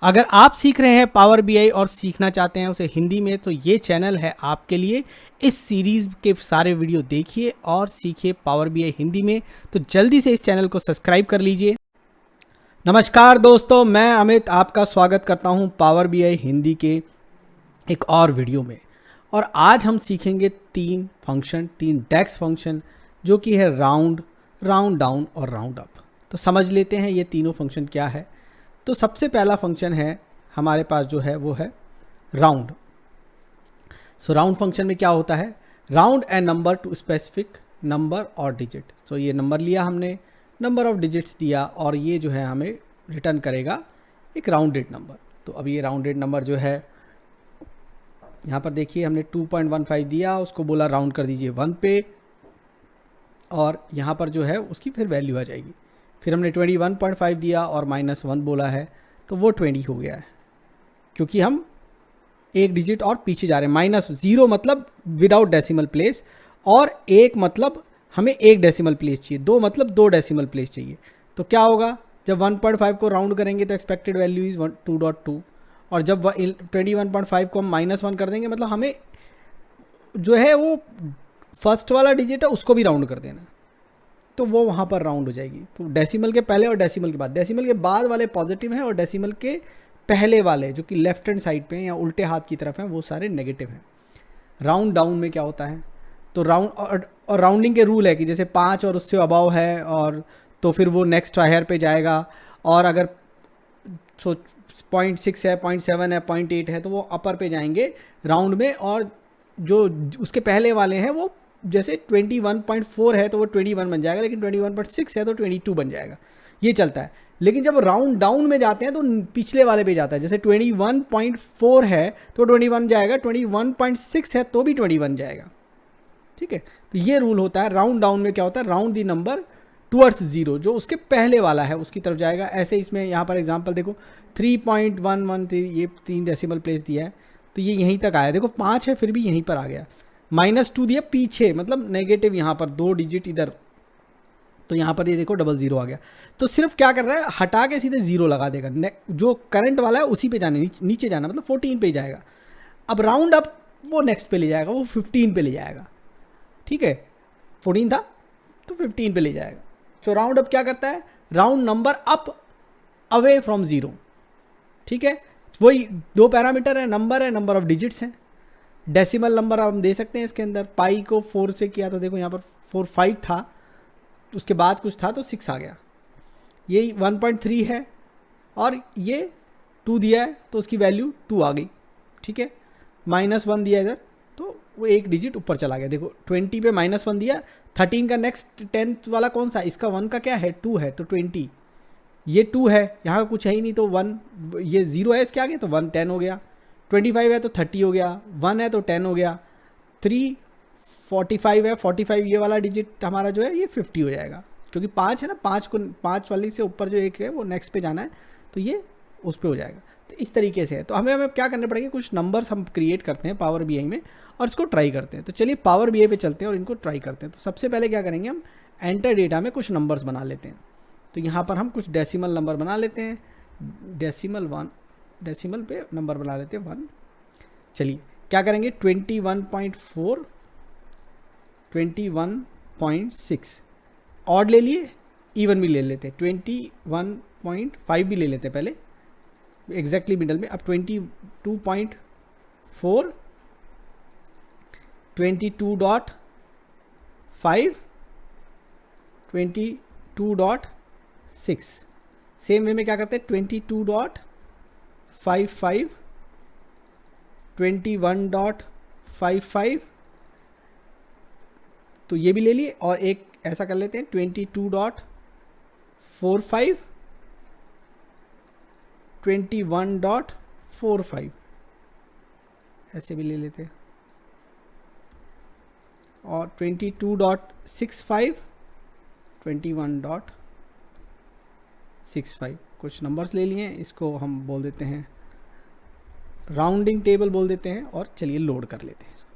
अगर आप सीख रहे हैं पावर बीआई और सीखना चाहते हैं उसे हिंदी में, तो ये चैनल है आपके लिए। इस सीरीज़ के सारे वीडियो देखिए और सीखिए पावर बीआई हिंदी में। तो जल्दी से इस चैनल को सब्सक्राइब कर लीजिए। नमस्कार दोस्तों, मैं अमित आपका स्वागत करता हूं पावर बीआई हिंदी के एक और वीडियो में। और आज हम सीखेंगे तीन डेक्स फंक्शन, जो कि है राउंड, राउंड डाउन और राउंड अप। तो समझ लेते हैं ये तीनों फंक्शन क्या है। तो सबसे पहला फंक्शन है हमारे पास जो है वो है राउंड। सो राउंड फंक्शन में क्या होता है, राउंड ए नंबर टू स्पेसिफिक नंबर और डिजिट। सो ये नंबर लिया हमने, नंबर ऑफ डिजिट्स दिया, और ये जो है हमें रिटर्न करेगा एक राउंडेड नंबर। तो अब ये राउंडेड नंबर जो है, यहाँ पर देखिए हमने 2.15 दिया, उसको बोला राउंड कर दीजिए 1 पे, और यहाँ पर जो है उसकी फिर वैल्यू आ जाएगी। फिर हमने 21.5 दिया और -1 बोला है, तो वो 20 हो गया है, क्योंकि हम एक डिजिट और पीछे जा रहे हैं। -0 मतलब विदाउट डेसिमल प्लेस, और 1 मतलब हमें एक डेसिमल प्लेस चाहिए, 2 मतलब 2 डेसिमल प्लेस चाहिए। तो क्या होगा, जब 1.5 को राउंड करेंगे तो एक्सपेक्टेड वैल्यू इज़ 2.2, और जब 21.5 को हम -1 कर देंगे, मतलब हमें जो है वो फर्स्ट वाला डिजिट है उसको भी राउंड कर देना, तो वो वहाँ पर राउंड हो जाएगी। तो डेसिमल के पहले और डेसिमल के बाद, डेसिमल के बाद वाले पॉजिटिव हैं और डेसिमल के पहले वाले जो कि लेफ्ट हैंड साइड पे हैं या उल्टे हाथ की तरफ हैं वो सारे नेगेटिव हैं। राउंड डाउन में क्या होता है, तो राउंड और राउंडिंग के रूल है कि जैसे 5 और उससे अबाव है, और तो फिर वो नेक्स्ट हायर पे जाएगा, और अगर 0.6 है, 0.7 है, 0.8 है, तो वो अपर पे जाएंगे राउंड में, और जो उसके पहले वाले हैं वो जैसे 21.4 है तो वो 21 बन जाएगा, लेकिन 21.6 है तो 22 बन जाएगा, ये चलता है। लेकिन जब राउंड डाउन में जाते हैं तो पिछले वाले पे जाता है, जैसे 21.4 है तो 21 जाएगा, 21.6 है तो भी 21 जाएगा, ठीक है। तो ये रूल होता है। राउंड डाउन में क्या होता है, राउंड दी नंबर टूवर्ड्स 0, जो उसके पहले वाला है उसकी तरफ जाएगा। ऐसे इसमें यहाँ पर एग्जाम्पल देखो, 3.113, ये 3 डेसिमल प्लेस दिया है, तो ये यहीं तक आया। देखो 5 है फिर भी यहीं पर आ गया। -2 दिया पीछे, मतलब नेगेटिव यहाँ पर 2 डिजिट इधर, तो यहाँ पर ये देखो 00 आ गया। तो सिर्फ क्या कर रहा है, हटा के सीधे 0 लगा देगा, जो करंट वाला है उसी पे जाने, नीचे जाना, मतलब 14 पे ही जाएगा। अब राउंड अप वो नेक्स्ट पे ले जाएगा, वो 15 पे ले जाएगा, ठीक है। 14 था तो 15 पे ले जाएगा। तो राउंड अप क्या करता है, round number up away from 0, ठीक है। वही 2 पैरामीटर है, नंबर ऑफ डिजिट्स हैं। डेसिमल नंबर हम दे सकते हैं इसके अंदर। पाई को 4 से किया तो देखो यहाँ पर 4.5 था, उसके बाद कुछ था तो 6 आ गया। ये 1.3 है और ये 2 दिया है तो उसकी वैल्यू 2 आ गई, ठीक है। -1 दिया इधर तो वो एक डिजिट ऊपर चला गया। देखो 20 पे -1 दिया, 13 का नेक्स्ट 10th वाला कौन सा, इसका 1 का क्या है, 2 है, तो 20, ये 2 है, यहाँ कुछ है ही नहीं तो 1, ये 0 है इसके आगे तो 1 10 हो गया। 25 है तो 30 हो गया, 1 है तो 10 हो गया, 3 45 है, 45 ये वाला डिजिट हमारा जो है ये 50 हो जाएगा, क्योंकि 5 है ना, 5 वाली से ऊपर जो एक है वो नेक्स्ट पे जाना है, तो ये उस पर हो जाएगा। तो इस तरीके से है। तो हमें क्या करने पड़ेंगे, कुछ नंबर्स हम क्रिएट करते हैं पावर बीआई में और इसको ट्राई करते हैं। तो चलिए पावर बीआई पे चलते हैं और इनको ट्राई करते हैं। तो सबसे पहले क्या करेंगे, हम एंटर डेटा में कुछ नंबर्स बना लेते हैं। तो यहाँ पर हम कुछ डेसिमल नंबर बना लेते हैं, डेसिमल पे नंबर बना लेते हैं 1। चलिए क्या करेंगे, 21.4, 21.6 ऑड ले लिए, इवन भी ले लेते हैं, 21.5 भी ले लेते हैं पहले एग्जैक्टली मिडल में। अब 22.4, 22.5, 22.6। सेम वे में क्या करते हैं, 22.55, 21.55, तो ये भी ले लिए, और एक ऐसा कर लेते हैं 22.45, 21.45, ऐसे भी ले लेते हैं, और 22.65, 21.65। कुछ नंबर्स ले लिए, इसको हम बोल देते हैं राउंडिंग टेबल बोल देते हैं, और चलिए लोड कर लेते हैं इसको,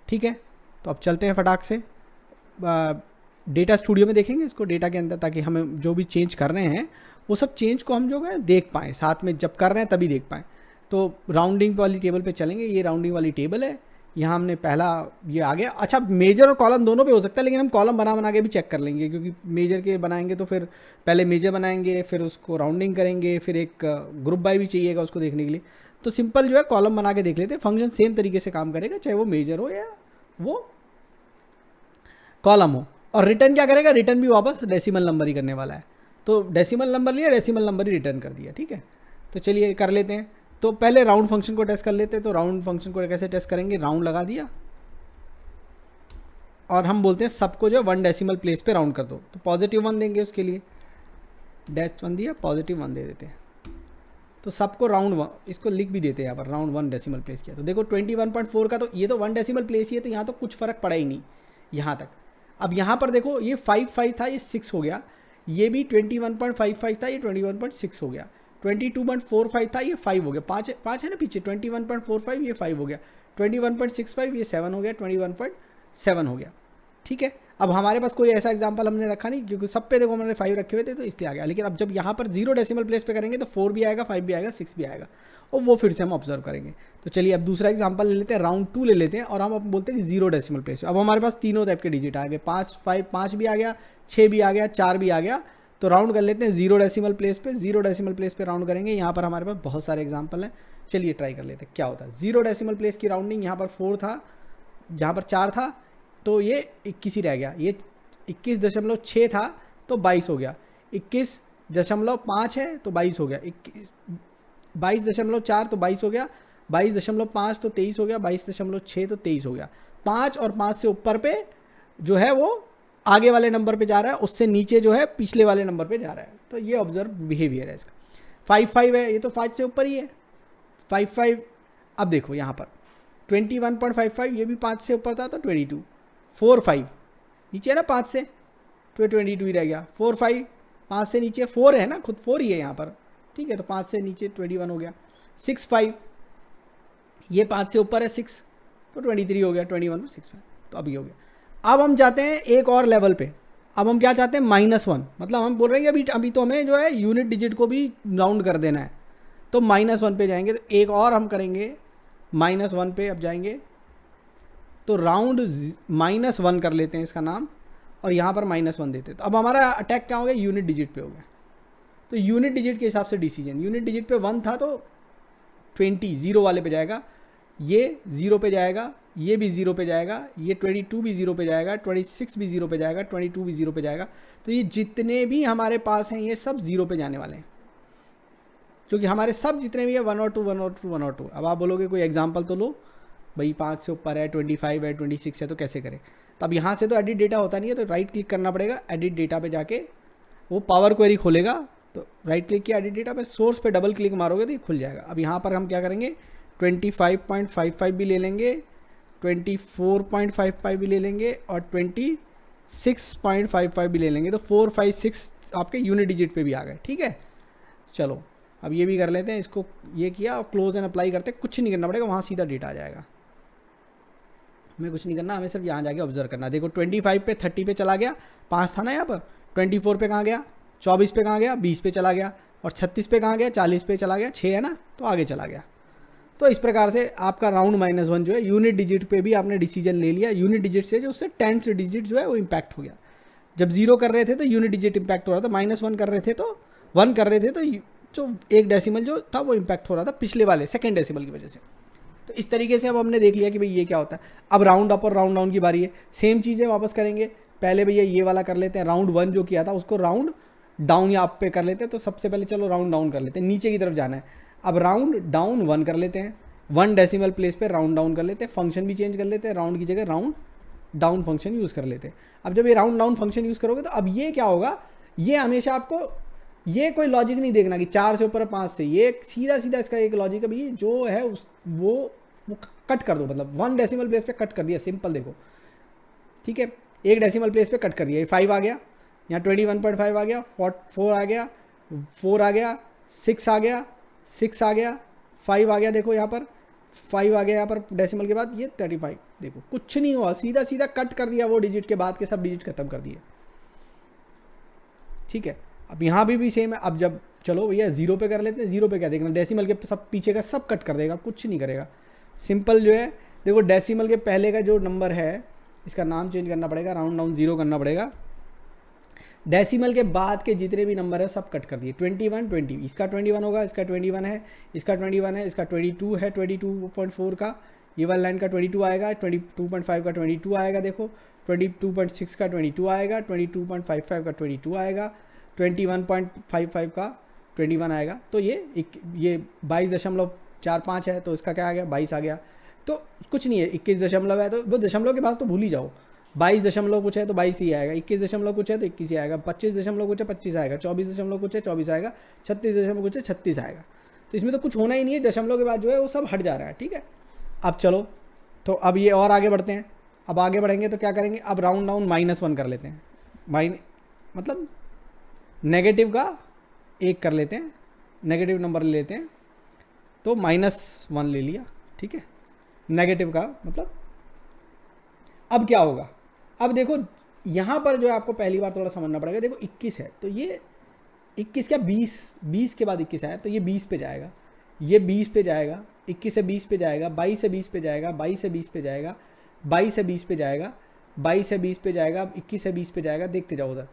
ठीक है। तो अब चलते हैं फटाक से डेटा स्टूडियो में, देखेंगे इसको डेटा के अंदर, ताकि हमें जो भी चेंज कर रहे हैं वो सब चेंज को हम जो है देख पाएँ, साथ में जब कर रहे हैं तभी देख पाएँ। तो राउंडिंग वाली टेबल पे चलेंगे, ये राउंडिंग वाली टेबल है, यहाँ हमने पहला ये आ गया। अच्छा, मेजर और कॉलम दोनों पे हो सकता है, लेकिन हम कॉलम बना के भी चेक कर लेंगे, क्योंकि मेजर के बनाएंगे तो फिर पहले मेजर बनाएंगे, फिर उसको राउंडिंग करेंगे, फिर एक ग्रुप बाय भी चाहिएगा उसको देखने के लिए। तो सिंपल जो है कॉलम बना के देख लेते हैं, फंक्शन सेम तरीके से काम करेगा, चाहे वो मेजर हो या वो कॉलम हो। और रिटर्न क्या करेगा, रिटर्न भी वापस डेसिमल नंबर ही करने वाला है। तो डेसिमल नंबर लिया, डेसिमल नंबर ही रिटर्न कर दिया, ठीक है। तो चलिए कर लेते हैं। तो पहले राउंड फंक्शन को टेस्ट कर लेते हैं। तो राउंड फंक्शन को कैसे टेस्ट करेंगे, राउंड लगा दिया और हम बोलते हैं सबको जो 1 डेसिमल प्लेस पे राउंड कर दो। तो +1 देंगे उसके लिए, -1 दिया, +1 दे देते हैं। तो सबको राउंड 1, इसको लिख भी देते हैं यहाँ पर, राउंड 1 डेसिमल प्लेस किया। तो देखो 21.4 का तो ये तो 1 डेसिमल प्लेस ही है, तो यहाँ तो कुछ फ़र्क पड़ा ही नहीं यहाँ तक। अब यहाँ पर देखो ये 5 था, ये 6 हो गया। ये भी 21.55 था, ये 21.6 हो गया। 22.45 था, ये 5 हो गया। 5 है ना पीछे, 21.45 ये 5 हो गया। 21.65 ये 7 हो गया। 21.7 हो गया, ठीक है। अब हमारे पास कोई ऐसा एग्जांपल हमने रखा नहीं, क्योंकि सब पे देखो हमने 5 रखे हुए थे, तो इसलिए आ गया। लेकिन अब जब यहाँ पर 0 डेसिमल प्लेस पे करेंगे तो 4 भी आएगा, 5 भी आएगा, 6 भी आएगा, और वो फिर से हम ऑब्जर्व करेंगे। तो चलिए अब दूसरा एग्जांपल ले लेते हैं, राउंड 2 ले लेते हैं, और हम अब बोलते हैं कि 0 डेसिमल प्लेस। अब हमारे पास तीनों टाइप के डिजिट आ गए, 5 भी आ गया, 6 भी आ गया, 4 भी आ गया। तो राउंड कर लेते हैं 0 डेसिमल प्लेस पे। 0 डेसिमल प्लेस पे राउंड करेंगे। यहाँ पर हमारे पास बहुत सारे एग्जांपल हैं, चलिए ट्राई कर लेते हैं क्या होता है। 0 डेसिमल प्लेस की राउंडिंग, यहाँ पर 4 था, जहाँ पर 4 था तो ये 21 ही रह गया। ये 21.6 था तो 22 हो गया। 21.5 है तो 22 हो गया। 22.4 तो 22 हो गया। 22.5 तो 23 हो गया। 22.6 तो 23 हो गया। 5 और 5 से ऊपर पे जो है वो आगे वाले नंबर पे जा रहा है, उससे नीचे जो है पिछले वाले नंबर पे जा रहा है। तो ये ऑब्जर्व बिहेवियर है इसका। 5 है, ये तो 5 से ऊपर ही है। 5 अब देखो यहाँ पर 21.55, ये भी 5 से ऊपर था तो 22। 4 नीचे है ना 5 से, तो 22 ही रह गया। 4 5 से नीचे 4 है ना, खुद 4 ही है यहाँ पर, ठीक है। तो 5 से नीचे 21 हो गया। 6 ये 5 से ऊपर है 6, तो 23 हो गया। 21 6 तो अभी हो गया। अब हम जाते हैं एक और लेवल पे। अब हम क्या चाहते हैं, -1, मतलब हम बोल रहे हैं कि अभी तो हमें जो है यूनिट डिजिट को भी राउंड कर देना है। तो -1 पे जाएंगे। तो एक और हम करेंगे, -1 पे अब जाएंगे तो राउंड -1 कर लेते हैं इसका नाम, और यहाँ पर -1 देते हैं। तो अब हमारा अटैक क्या हो गया, यूनिट डिजिट पे हो गया। तो यूनिट डिजिट के हिसाब से डिसीजन, यूनिट डिजिट पे 1 था तो 20 0 वाले पे जाएगा, ये 0 पे जाएगा, ये भी 0 पे जाएगा, ये 22 भी 0 पे जाएगा, 26 भी 0 पे जाएगा, 22 भी 0 पे जाएगा। तो ये जितने भी हमारे पास हैं ये सब 0 पे जाने वाले हैं, क्योंकि हमारे सब जितने भी है 1 और 2 1 और 2 1 और 2। अब आप बोलोगे कोई एग्जांपल तो लो भाई, 5 से ऊपर है, 25 है, 26 है, तो कैसे करें। तो अब यहाँ से तो एडिट डेटा होता नहीं है, तो राइट क्लिक करना पड़ेगा। एडिट डेटा पे जाके वो पावर क्वेरी खोलेगा। तो राइट क्लिक किया एडिट डेटा पे, सोर्स पे डबल क्लिक मारोगे तो ये खुल जाएगा। अब यहाँ पर हम क्या करेंगे, 25.55 भी ले लेंगे, 24.55 भी ले लेंगे, और 26.55 भी ले लेंगे। तो 4 5 6 आपके यूनिट डिजिट पे भी आ गए, ठीक है। चलो अब ये भी कर लेते हैं। इसको ये किया और क्लोज एंड अप्लाई करते हैं। कुछ नहीं करना पड़ेगा, वहाँ सीधा डेटा आ जाएगा। हमें कुछ नहीं करना, हमें सिर्फ यहाँ जाके ऑब्जर्व करना। देखो 25 पे 30 पे चला गया, 5 था ना यहाँ पर। 24 पे कहाँ गया, 24 पे कहाँ गया, 20 पे चला गया, और 36 पे कहाँ गया, 40 पे चला गया, 6 है ना, तो आगे चला गया। तो इस प्रकार से आपका राउंड -1 जो है यूनिट डिजिट पे भी आपने डिसीजन ले लिया। यूनिट डिजिट से जो उससे 10th डिजिट जो है वो इम्पैक्ट हो गया। जब 0 कर रहे थे तो यूनिट डिजिट इम्पैक्ट हो रहा था, -1 कर रहे थे तो 1 कर रहे थे तो जो एक डेसिमल जो था वो इम्पैक्ट हो रहा था पिछले वाले सेकेंड डेसिमल की वजह से। तो इस तरीके से अब हमने देख लिया कि भाई ये क्या होता है। अब राउंड अप और राउंड डाउन की बारी है। सेम चीज़ें वापस करेंगे। पहले भैया ये वाला कर लेते हैं, राउंड 1 जो किया था उसको राउंड डाउन या अप पे कर लेते हैं। तो सबसे पहले चलो राउंड डाउन कर लेते हैं, नीचे की तरफ जाना है। अब राउंड डाउन 1 कर लेते हैं, 1 डेसिमल प्लेस पे राउंड डाउन कर लेते हैं। फंक्शन भी चेंज कर लेते हैं, राउंड की जगह राउंड डाउन फंक्शन यूज़ कर लेते हैं। अब जब ये राउंड डाउन फंक्शन यूज़ करोगे तो अब ये क्या होगा, ये हमेशा आपको ये कोई लॉजिक नहीं देखना कि 4 से ऊपर 5 से, ये सीधा सीधा इसका एक लॉजिक है भाई जो है वो कट कर दो, मतलब 1 डेसिमल प्लेस पे कट कर दिया। सिंपल देखो, ठीक है, 1 डेसिमल प्लेस पे कट कर दिया। ये 5 आ गया, यहाँ 21.5 आ गया, 4 आ गया, 4 आ गया, 6 आ गया, 6 आ गया, 5 आ गया। देखो यहाँ पर 5 आ गया, यहाँ पर डेसिमल के बाद ये 35। देखो कुछ नहीं हुआ, सीधा सीधा कट कर दिया, वो डिजिट के बाद के सब डिजिट खत्म कर दिए, ठीक है। अब यहाँ भी सेम है। अब जब चलो भैया 0 पे कर लेते हैं, 0 पे क्या देखना, डेसिमल के सब पीछे का सब कट कर देगा, कुछ नहीं करेगा। सिंपल जो है देखो, डेसिमल के पहले का जो नंबर है इसका नाम चेंज करना पड़ेगा, राउंड डाउन 0 करना पड़ेगा। डेसिमल के बाद के जितने भी नंबर है सब कट कर दिए। 21 20, इसका 21 होगा, इसका 21 है, इसका 21 है, इसका 22 है, 22.4 का, ये वाला लाइन का 22 आएगा, 22.5 का 22 आएगा, देखो 22.6 का 22 आएगा, 22.55 का 22 आएगा, 21.55 का 21 आएगा। तो ये 22.45 है, तो इसका क्या आ गया, 22 आ गया। तो कुछ नहीं है, 21 दशमलव है तो वो दशमलव के बाद तो भूल ही जाओ। 22 दशमलव कुछ है तो 22 ही आएगा, 21 दशमलव कुछ है तो 21 ही आएगा, 25 दशमलव कुछ है 25 आएगा, 24 दशमलव कुछ है 24 आएगा, 36 दशमलव कुछ है 36 आएगा। तो इसमें तो कुछ होना ही नहीं है, दशमलव के बाद जो है वो सब हट जा रहा है, ठीक है। अब चलो, तो अब ये और आगे बढ़ते हैं। अब आगे बढ़ेंगे तो क्या करेंगे, अब राउंड डाउन -1 कर लेते हैं। मतलब नेगेटिव का 1 कर लेते हैं, नेगेटिव नंबर ले लेते हैं, तो -1 ले लिया, ठीक है। नेगेटिव का मतलब अब क्या होगा, अब देखो यहाँ पर जो है आपको पहली बार थोड़ा समझना पड़ेगा। देखो 21 है तो ये 21 क्या 20 के बाद 21 आया तो ये 20 पे जाएगा, ये 20 पे जाएगा, 21 से 20 पे जाएगा, 22 से 20 पे जाएगा, 22 से 20 पे जाएगा, 22 से 20 पे जाएगा, 22 से 20 पे जाएगा, 21 से 20 पे जाएगा। देखते जाओ उधर,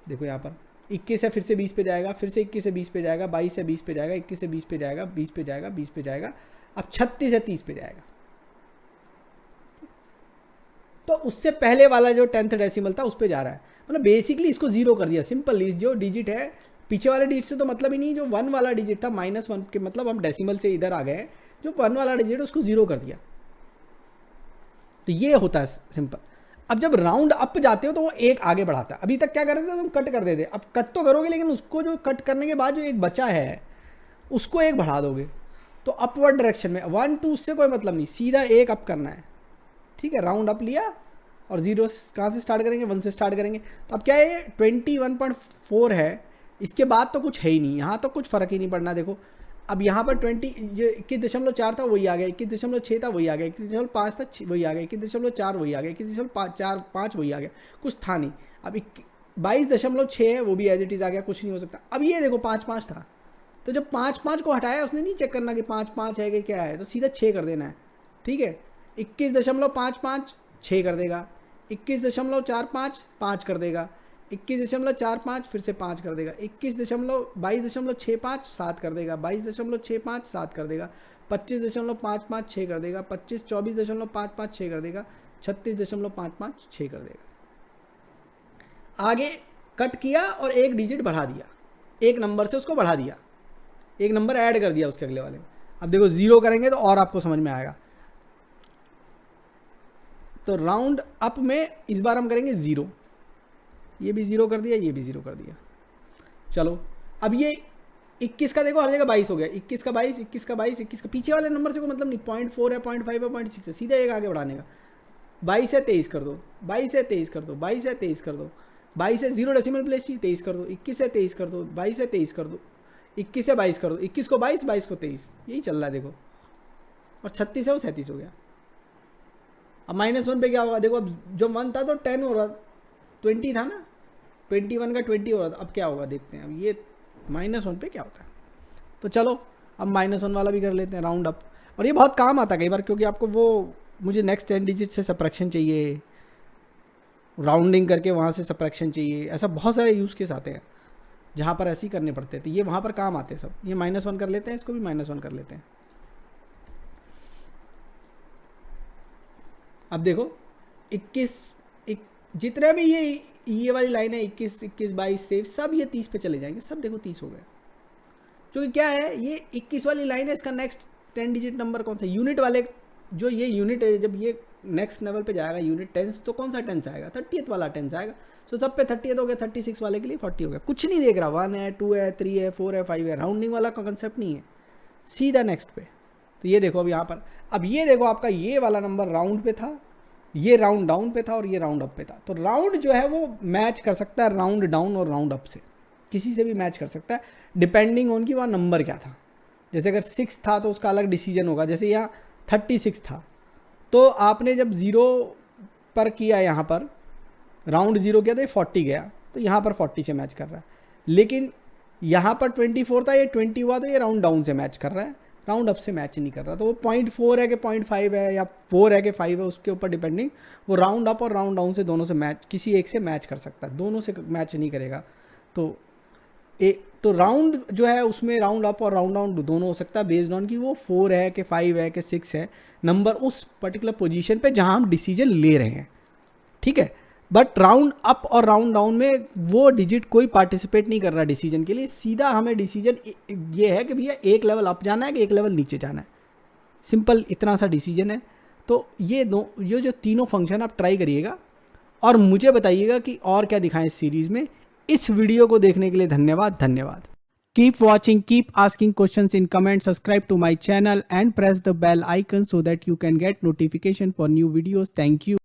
देखो यहाँ पर 21 से फिर से 20 पे जाएगा, फिर से 21 से 20 पे जाएगा, 22 से 20 पे जाएगा, 21 से 20 पे जाएगा, 20 पे जाएगा, 20 पे जाएगा, अब 36 से 30 पे जाएगा। तो उससे पहले वाला जो 10th डेसिमल था उस पर जा रहा है, मतलब बेसिकली इसको 0 कर दिया। सिंपल, इस जो डिजिट है पीछे वाले डिजिट से तो मतलब ही नहीं, जो 1 वाला डिजिट था -1 के मतलब हम डेसिमल से इधर आ गए, जो 1 वाला डिजिट है उसको 0 कर दिया। तो ये होता है सिंपल। अब जब राउंड अप जाते हो तो वो 1 आगे बढ़ाता है। अभी तक क्या कर रहे थे तुम, कट कर देते, अब कट तो करोगे लेकिन उसको जो कट करने के बाद जो एक बचा है उसको 1 बढ़ा दोगे, तो अपवर्ड डायरेक्शन में 1 2 उससे कोई मतलब नहीं, सीधा 1 अप करना है, ठीक है। राउंड अप लिया और 0 कहाँ से स्टार्ट करेंगे, 1 से स्टार्ट करेंगे। तो अब क्या है, 21.4 है, इसके बाद तो कुछ है ही नहीं, यहाँ तो कुछ फ़र्क ही नहीं पड़ना। देखो अब यहाँ पर 21.4 था वही आ गया, 21.6 था वही आ गया, 21.5 था वही आ गया, 21.4 वही आ गया, 21.5 वही आ गया, कुछ था नहीं। अब 22.6 है वो भी एज इट इज़ आ गया, कुछ नहीं हो सकता। अब ये देखो 5 था, तो जब 5 को हटाया उसने नहीं चेक करना कि 5 है कि क्या है, तो सीधा 6 कर देना है, ठीक है। 21.55 6 कर देगा, 21.45 5 कर देगा, 21.45 फिर से 5 कर देगा, 22.65 7 कर देगा, 22.65 7 कर देगा, 25.55 6 कर देगा, 24.55 6 कर देगा, 36.55 6 कर देगा। आगे कट किया और एक डिजिट बढ़ा दिया, एक नंबर से उसको बढ़ा दिया, एक नंबर ऐड कर दिया उसके अगले वाले में। अब देखो 0 करेंगे तो और आपको समझ में आएगा। तो राउंड अप में इस बार हम करेंगे 0, ये भी 0 कर दिया, ये भी 0 कर दिया। चलो अब ये 21 का देखो हर जगह 22 हो गया, 21 का 22, 21 का 22, 21 का पीछे वाले नंबर से कोई मतलब नहीं, 0.4 है, 0.5 है, 0.6 है, सीधा एक आगे बढ़ाने का। 22 है 23 कर दो, 22 है 23 कर दो, 22 है 23 कर दो, 22 है 0 डेसिमल प्लेस 23 कर दो, 21 है 23 कर दो, 22 है 23 कर दो, 21 है 22 कर दो, 21 को 22, 22 को 23, यही चल रहा है देखो। और 36 है वो 37 हो गया। अब -1 पे क्या होगा, देखो अब जो 1 था तो 10 हो रहा, 20 था ना, 21 का 20 हो रहा था। अब क्या होगा देखते हैं, अब ये -1 पे क्या होता है। तो चलो अब -1 वाला भी कर लेते हैं, राउंड अप। और ये बहुत काम आता है कई बार, क्योंकि आपको वो मुझे नेक्स्ट 10 डिजिट से सब्ट्रैक्शन चाहिए, राउंडिंग करके वहाँ से सब्ट्रैक्शन चाहिए, ऐसा बहुत सारे यूज़ केस आते हैं जहाँ पर ऐसे ही करने पड़ते हैं, तो ये वहाँ पर काम आते हैं सब। ये -1 कर लेते हैं, इसको भी -1 कर लेते हैं। अब देखो 21 जितने भी ये वाली लाइन है 21 21 22 से सब ये 30 पे चले जाएंगे, सब देखो 30 हो गया। क्योंकि क्या है, ये 21 वाली लाइन है, इसका नेक्स्ट 10 डिजिट नंबर कौन सा, यूनिट वाले, जो ये यूनिट है जब ये नेक्स्ट लेवल पे जाएगा यूनिट 10, तो कौन सा 10 आएगा, 30th वाला 10 आएगा। तो सब पे 30th हो गया, 36 वाले के लिए 40 हो गया, कुछ नहीं देख रहा, 1 है 2 है 3 है 4 है 5 है, राउंडिंग वाला का कंसेप्ट नहीं है, सीधा नेक्स्ट पे। तो ये देखो अब यहाँ पर, अब ये देखो आपका ये वाला नंबर राउंड पे था, ये राउंड डाउन पे था और ये राउंड अप पे था। तो राउंड जो है वो मैच कर सकता है राउंड डाउन और राउंड अप से, किसी से भी मैच कर सकता है, डिपेंडिंग ऑन कि वहाँ नंबर क्या था। जैसे अगर 6 था तो उसका अलग डिसीजन होगा, जैसे यहाँ 36 था, तो आपने जब 0 पर किया, यहाँ पर राउंड 0 किया तो ये 40 गया, तो यहाँ पर 40 से मैच कर रहा है। लेकिन यहाँ पर 24 था, ये 20 हुआ, तो ये राउंड डाउन से मैच कर रहा है, राउंड अप से मैच नहीं कर रहा। तो वो 0.4 है कि 0.5 है या 4 है कि 5 है, उसके ऊपर डिपेंडिंग वो राउंड अप और राउंड डाउन से दोनों से मैच, किसी एक से मैच कर सकता है, दोनों से मैच नहीं करेगा। तो राउंड जो है उसमें राउंड अप और राउंड डाउन दोनों हो सकता है, बेस्ड ऑन कि वो 4 है कि 5 है कि 6 है नंबर उस पर्टिकुलर पोजीशन पे जहां हम डिसीजन ले रहे हैं, ठीक है। बट राउंड अप और राउंड डाउन में वो डिजिट कोई पार्टिसिपेट नहीं कर रहा डिसीजन के लिए, सीधा हमें डिसीजन ये है कि भैया एक लेवल अप जाना है कि एक लेवल नीचे जाना है, सिंपल इतना सा डिसीजन है। तो ये जो तीनों फंक्शन आप ट्राई करिएगा और मुझे बताइएगा कि और क्या दिखाएं इस सीरीज में। इस वीडियो को देखने के लिए धन्यवाद। Keep watching, keep asking questions in comments, subscribe to my channel and press the bell icon so that you can get notification for new videos. Thank you.